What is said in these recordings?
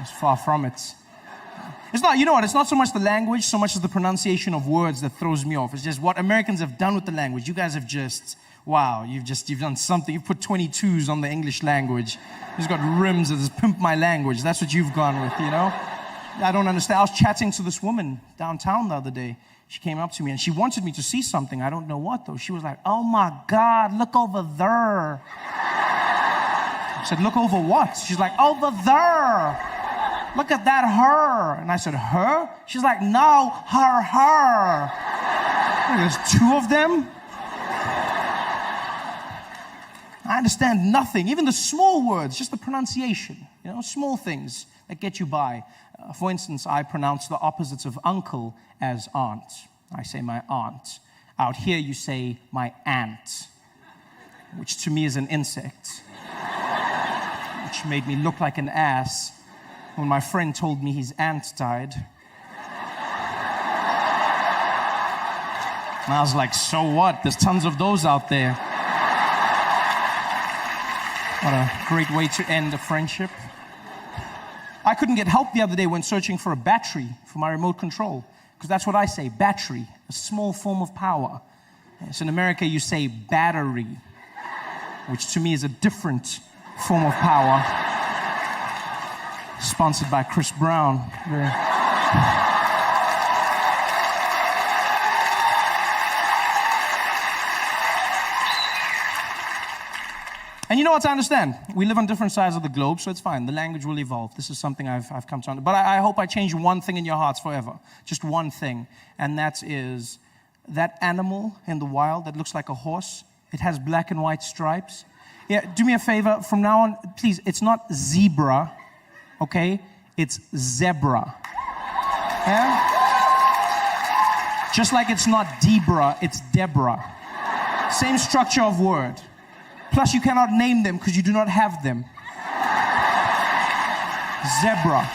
It's far from it. It's not, you know what, it's not so much the language, so much as the pronunciation of words that throws me off. It's just what Americans have done with the language. You guys have just, wow, you've done something. You've put 22s on the English language. You've got rims that says, pimp my language. That's what you've gone with, you know? I don't understand. I was chatting to this woman downtown the other day. She came up to me and she wanted me to see something. I don't know what though. She was like, oh my God, look over there. I said, look over what? She's like, over there. Look at that her. And I said, her? She's like, no, her. There's two of them? I understand nothing. Even the small words, just the pronunciation. You know, small things that get you by. For instance, I pronounce the opposites of uncle as aunt. I say my aunt. Out here you say my aunt, which to me is an insect, which made me look like an ass when my friend told me his aunt died. And I was like, so what? There's tons of those out there. What a great way to end a friendship. I couldn't get help the other day when searching for a battery for my remote control, because that's what I say, battery, a small form of power. So in America, you say battery, which to me is a different form of power. Sponsored by Chris Brown. And you know what, I understand. We live on different sides of the globe, so it's fine. The language will evolve. This is something I've come to understand. But I hope I change one thing in your hearts forever. Just one thing. And that is that animal in the wild that looks like a horse. It has black and white stripes. Yeah, do me a favor. From now on, please, it's not zebra. Okay, it's zebra. Yeah? Just like it's not Debra, it's Deborah. Same structure of word. Plus, you cannot name them because you do not have them. Zebra.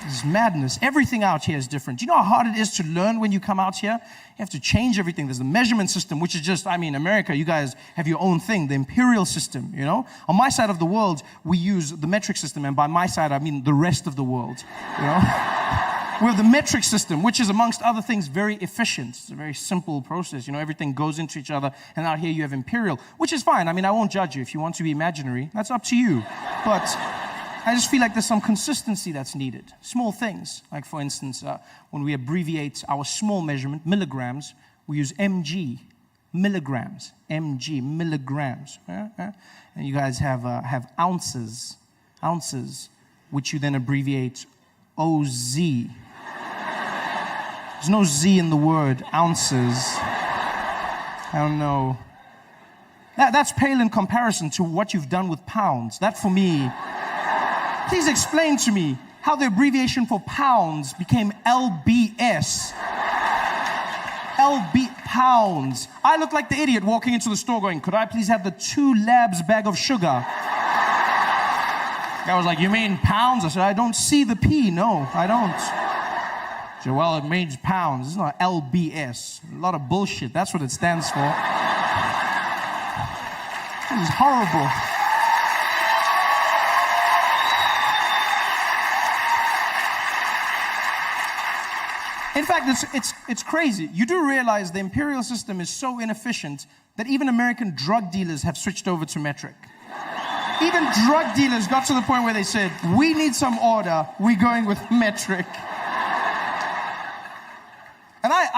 This is madness. Everything out here is different. Do you know how hard it is to learn when you come out here? You have to change everything. There's the measurement system, which is just, America, you guys have your own thing, the imperial system, you know? On my side of the world, we use the metric system, and by my side, I mean the rest of the world, you know? We have the metric system, which is, amongst other things, very efficient. It's a very simple process, you know? Everything goes into each other, and out here you have imperial, which is fine. I won't judge you. If you want to be imaginary, that's up to you. But I just feel like there's some consistency that's needed. Small things, like for instance, when we abbreviate our small measurement, milligrams, we use mg, milligrams, mg, milligrams. And you guys have ounces, which you then abbreviate OZ. There's no Z in the word ounces. I don't know. That's pale in comparison to what you've done with pounds. That for me. Please explain to me how the abbreviation for pounds became LBS. Pounds. I look like the idiot walking into the store going, could I please have the 2 labs bag of sugar? Guy was like, you mean pounds? I said, I don't see the P. No, I don't. He said, well, it means pounds. It's not LBS. A lot of bullshit. That's what it stands for. This is horrible. In fact, it's crazy. You do realize the imperial system is so inefficient that even American drug dealers have switched over to metric. Even drug dealers got to the point where they said, we need some order, we're going with metric. And I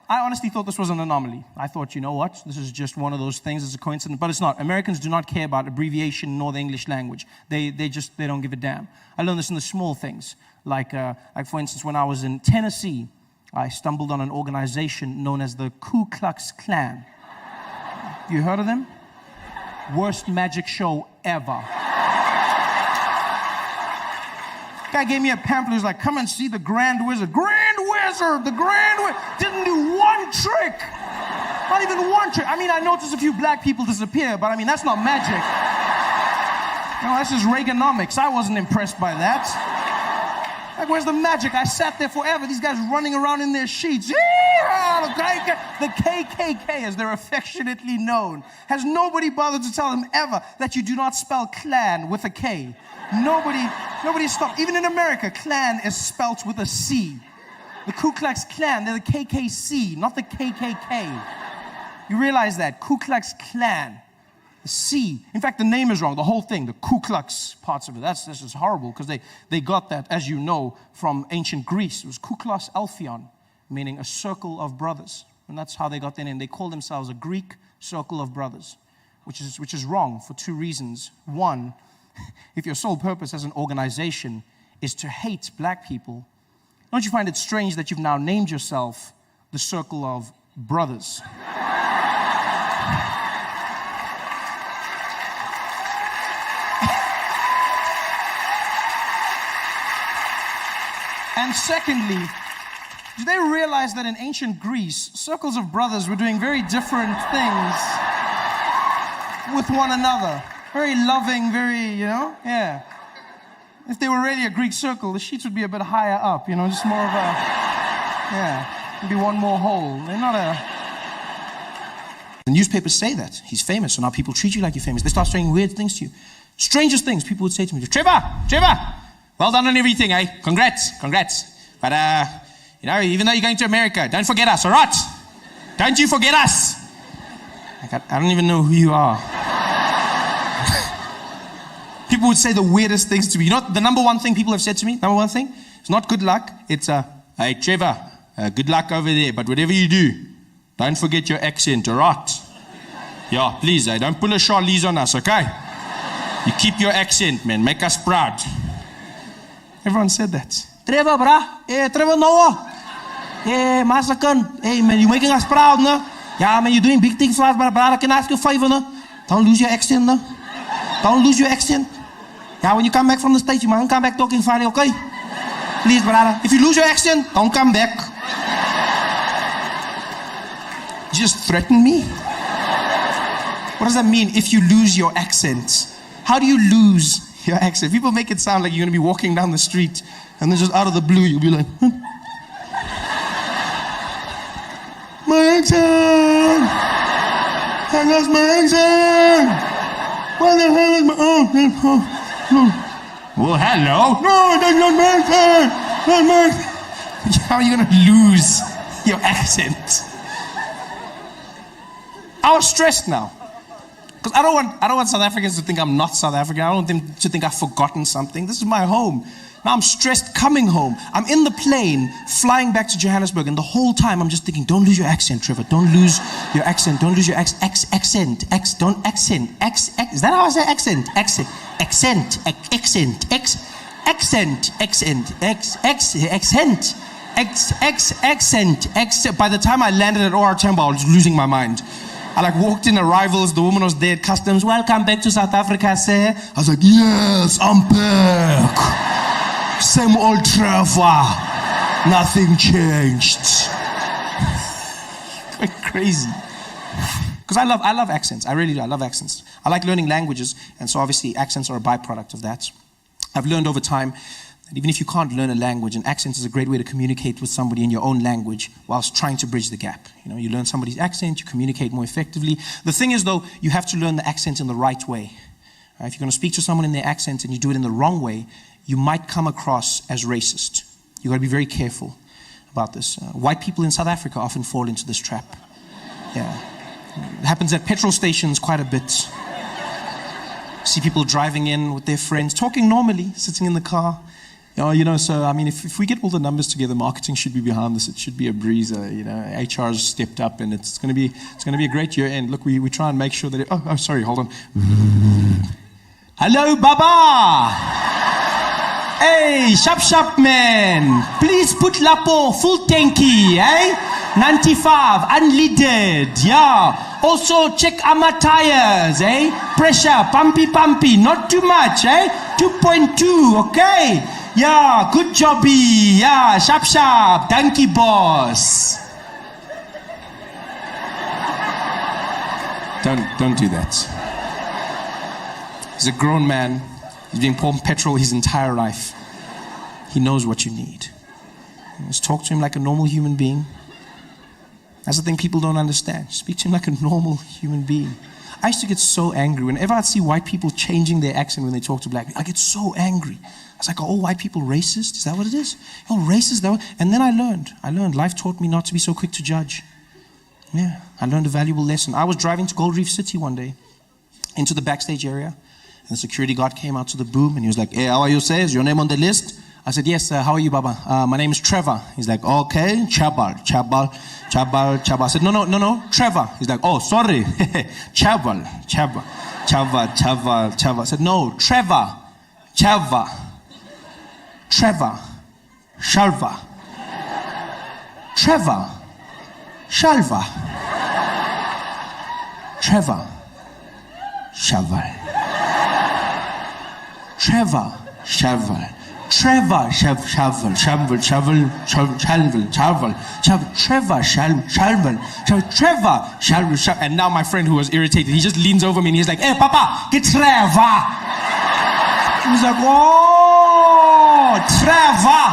honestly thought this was an anomaly. I thought, you know what, this is just one of those things, it's a coincidence, but it's not. Americans do not care about abbreviation nor the English language. They don't give a damn. I learned this in the small things. Like for instance, when I was in Tennessee, I stumbled on an organization known as the Ku Klux Klan. You heard of them? Worst magic show ever. Guy gave me a pamphlet. He was like, come and see the Grand Wizard. Grand Wizard! The Grand Wizard! Didn't do one trick! Not even one trick. I noticed a few black people disappear, but that's not magic. No, that's just Reaganomics. I wasn't impressed by that. Like, where's the magic? I sat there forever. These guys running around in their sheets. Yeah! The KKK, as they're affectionately known, has nobody bothered to tell them ever that you do not spell clan with a K. Nobody stopped. Even in America, clan is spelt with a C. The Ku Klux Klan, they're the KKC, not the KKK. You realize that? Ku Klux Klan. The C. In fact, the name is wrong. The whole thing, the Ku Klux parts of it. That's just horrible because they got that, as you know, from ancient Greece. It was Ku Klux Elphion, meaning a circle of brothers. And that's how they got their name. They call themselves a Greek circle of brothers, which is wrong for two reasons. One, if your sole purpose as an organization is to hate black people, don't you find it strange that you've now named yourself the Circle of Brothers? And secondly, do they realize that in ancient Greece, circles of brothers were doing very different things with one another? Very loving, yeah. If they were really a Greek circle, the sheets would be a bit higher up, just more of maybe one more hole. They're not a... The newspapers say that. He's famous, so now people treat you like you're famous. They start saying weird things to you. Strangest things people would say to me. Trevor, well done on everything, eh? Congrats. But, even though you're going to America, don't forget us, all right? Don't you forget us. I don't even know who you are. People would say the weirdest things to me. You know the number one thing people have said to me? Number one thing? It's not good luck. It's, hey, Trevor, good luck over there. But whatever you do, don't forget your accent, all right? Yeah, please, don't pull a Charlize on us, okay? You keep your accent, man. Make us proud. Everyone said that. Trevor, brah. Hey, Trevor Noah. Hey, Masakan. Hey, man, you're making us proud, no? Yeah, man, you're doing big things for us, but brah, I can ask you a favor, no? Don't lose your accent, no? Don't lose your accent. Yeah, when you come back from the States, you mustn't come back talking funny, okay? Please, brother. If you lose your accent, don't come back. You just threaten me? What does that mean, if you lose your accent? How do you lose your accent? People make it sound like you're going to be walking down the street and then just out of the blue, you'll be like, my accent! I lost my accent! What the hell is my... Well, hello? No, that's not my accent! That's my... How are you going to lose your accent? I was stressed now. Because I don't want South Africans to think I'm not South African. I don't want them to think I've forgotten something. This is my home. Now I'm stressed coming home. I'm in the plane flying back to Johannesburg, and the whole time I'm just thinking, don't lose your accent, Trevor. Don't lose your accent. Don't lose your accent. Don't accent. Is that how I say accent? Accent. By the time I landed at OR Tambo, I was losing my mind. I walked in arrivals, the woman was there at customs. Welcome back to South Africa, sir. I was like, yes, I'm back. Same old Trevor. Nothing changed. Quite crazy. Because I love accents. I really do. I love accents. I like learning languages, and so obviously accents are a byproduct of that. I've learned over time that even if you can't learn a language, an accent is a great way to communicate with somebody in your own language whilst trying to bridge the gap. You learn somebody's accent, you communicate more effectively. The thing is, though, you have to learn the accent in the right way. If you're going to speak to someone in their accent and you do it in the wrong way, you might come across as racist. You've got to be very careful about this. White people in South Africa often fall into this trap. Yeah. It happens at petrol stations quite a bit. See people driving in with their friends, talking normally, sitting in the car. So I mean, if we get all the numbers together, marketing should be behind this. It should be a breezer. HR's stepped up, and it's going to be a great year end. Look, we try and make sure that. Sorry, hold on. Hello, Baba. Hey, sharp man. Please put Lapo full tanky, eh? 95 unleaded, yeah. Also check Ama tires, eh? Pressure, pumpy, not too much, eh? 2.2, okay. Yeah, good jobby. Yeah, sharp. Donkey boss. Don't do that. He's a grown man. He's been pumping petrol his entire life. He knows what you need. Just talk to him like a normal human being. That's the thing people don't understand. Speak to him like a normal human being. I used to get so angry. Whenever I'd see white people changing their accent when they talk to black people, I get so angry. I was like, are all white people racist? Is that what it is? You're racist? And then I learned. Life taught me not to be so quick to judge. Yeah, I learned a valuable lesson. I was driving to Gold Reef City one day, into the backstage area, and the security guard came out to the boom, and he was like, hey, how are you, sir? Is your name on the list? I said, yes, how are you, Baba? My name is Trevor. He's like, okay, Chabal. I said, no, Trevor. He's like, oh, sorry, Chabal. I said, no, Trevor, Shalva, Trevor, Shalva, Trevor, Shaval, Shaval. Trevor, and now my friend who was irritated, he just leans over me and he's like, hey, Papa, get Trevor. He's like, oh, Trevor,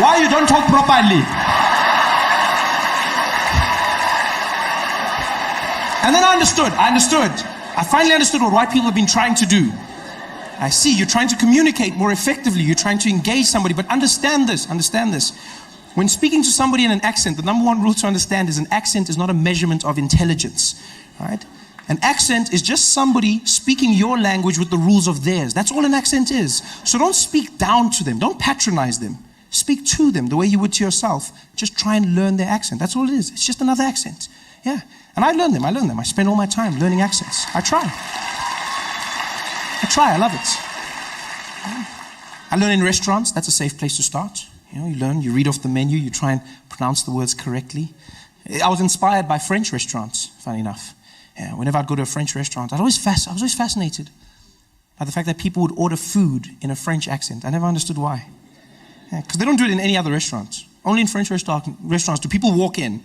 why you don't talk properly? And then I understood. I finally understood what white people have been trying to do. I see, you're trying to communicate more effectively. You're trying to engage somebody, but understand this. When speaking to somebody in an accent, the number one rule to understand is an accent is not a measurement of intelligence, right? An accent is just somebody speaking your language with the rules of theirs. That's all an accent is. So don't speak down to them. Don't patronize them. Speak to them the way you would to yourself. Just try and learn their accent. That's all it is. It's just another accent. Yeah. And I learn them. I spend all my time learning accents. I try. I love it. I learn in restaurants. That's a safe place to start. You learn, you read off the menu, you try and pronounce the words correctly. I was inspired by French restaurants, funny enough. Yeah, whenever I'd go to a French restaurant, I was always fascinated by the fact that people would order food in a French accent. I never understood why. Because they don't do it in any other restaurants. Only in French restaurants do people walk in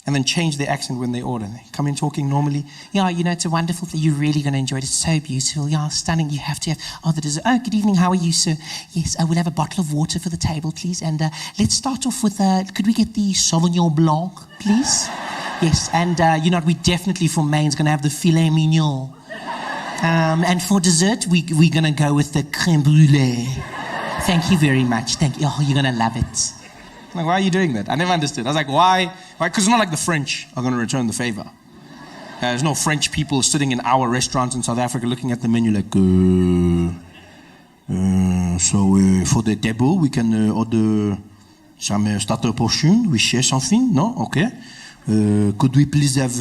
and then change their accent when they order. They come in talking normally. Yeah, it's a wonderful thing. You're really going to enjoy it. It's so beautiful. Yeah, stunning. You have to have, the dessert. Oh, good evening. How are you, sir? Yes, we'll have a bottle of water for the table, please. And let's start off with, could we get the Sauvignon Blanc, please? Yes, and we definitely for mains going to have the filet mignon. And for dessert, we're going to go with the crème brûlée. Thank you very much. Thank you. Oh, you're going to love it. Like, why are you doing that? I never understood. I was like, why? Because it's not like the French are going to return the favor. There's no French people sitting in our restaurants in South Africa looking at the menu like, so for the table, we can order some starter portion. We share something? No? Okay. Could we please have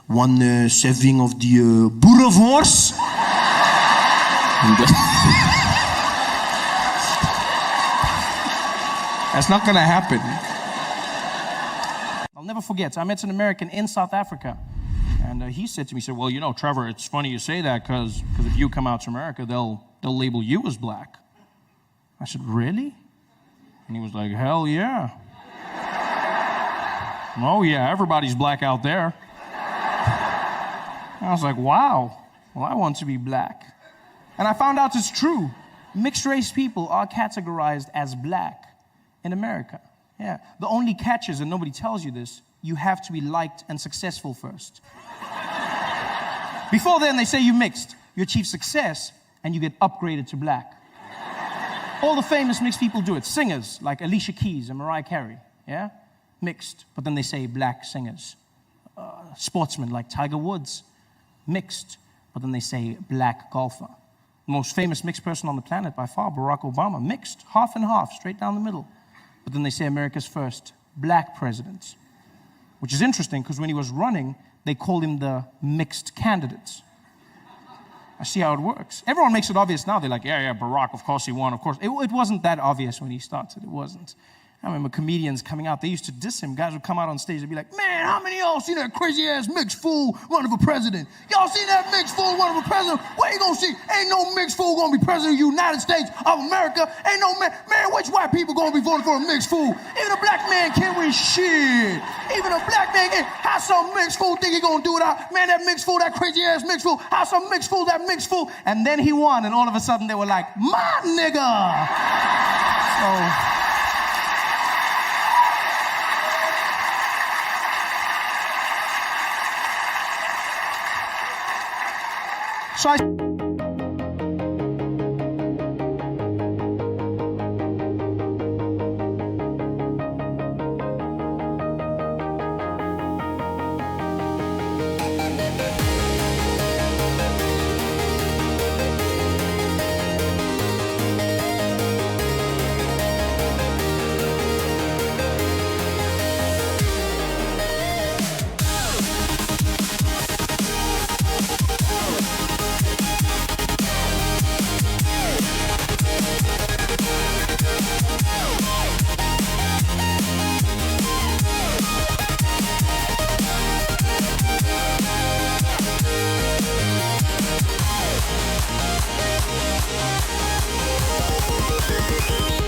one serving of the boerewors? That's not going to happen. I'll never forget. I met an American in South Africa. And he said to me, well, Trevor, it's funny you say that because if you come out to America, they'll label you as black. I said, really? And he was like, hell yeah. Oh, yeah, everybody's black out there. And I was like, wow. Well, I want to be black. And I found out it's true. Mixed race people are categorized as black in America. Yeah. The only catch is, and nobody tells you this, you have to be liked and successful first. Before then, they say you mixed. You achieve success, and you get upgraded to black. All the famous mixed people do it. Singers, like Alicia Keys and Mariah Carey, yeah? Mixed, but then they say black singers. Sportsmen, like Tiger Woods, mixed, but then they say black golfer. The most famous mixed person on the planet by far, Barack Obama, mixed, half and half, straight down the middle. But then they say America's first black president, which is interesting because when he was running, they called him the mixed candidate. I see how it works. Everyone makes it obvious now. They're like, yeah, Barack, of course he won, of course. It wasn't that obvious when he started. It wasn't. I remember comedians coming out. They used to diss him. Guys would come out on stage and be like, man, how many of y'all seen that crazy-ass mixed fool running for president? Y'all seen that mixed fool running for president? What you gonna see? Ain't no mixed fool gonna be president of the United States of America. Ain't no man, which white people gonna be voting for a mixed fool? Even a black man can't win shit. Even a black man can't. How some mixed fool think he gonna do it out? Man, that mixed fool, that crazy-ass mixed fool. How some mixed fool, that mixed fool? And then he won, and all of a sudden they were like, my nigga. So... So I We'll be right back.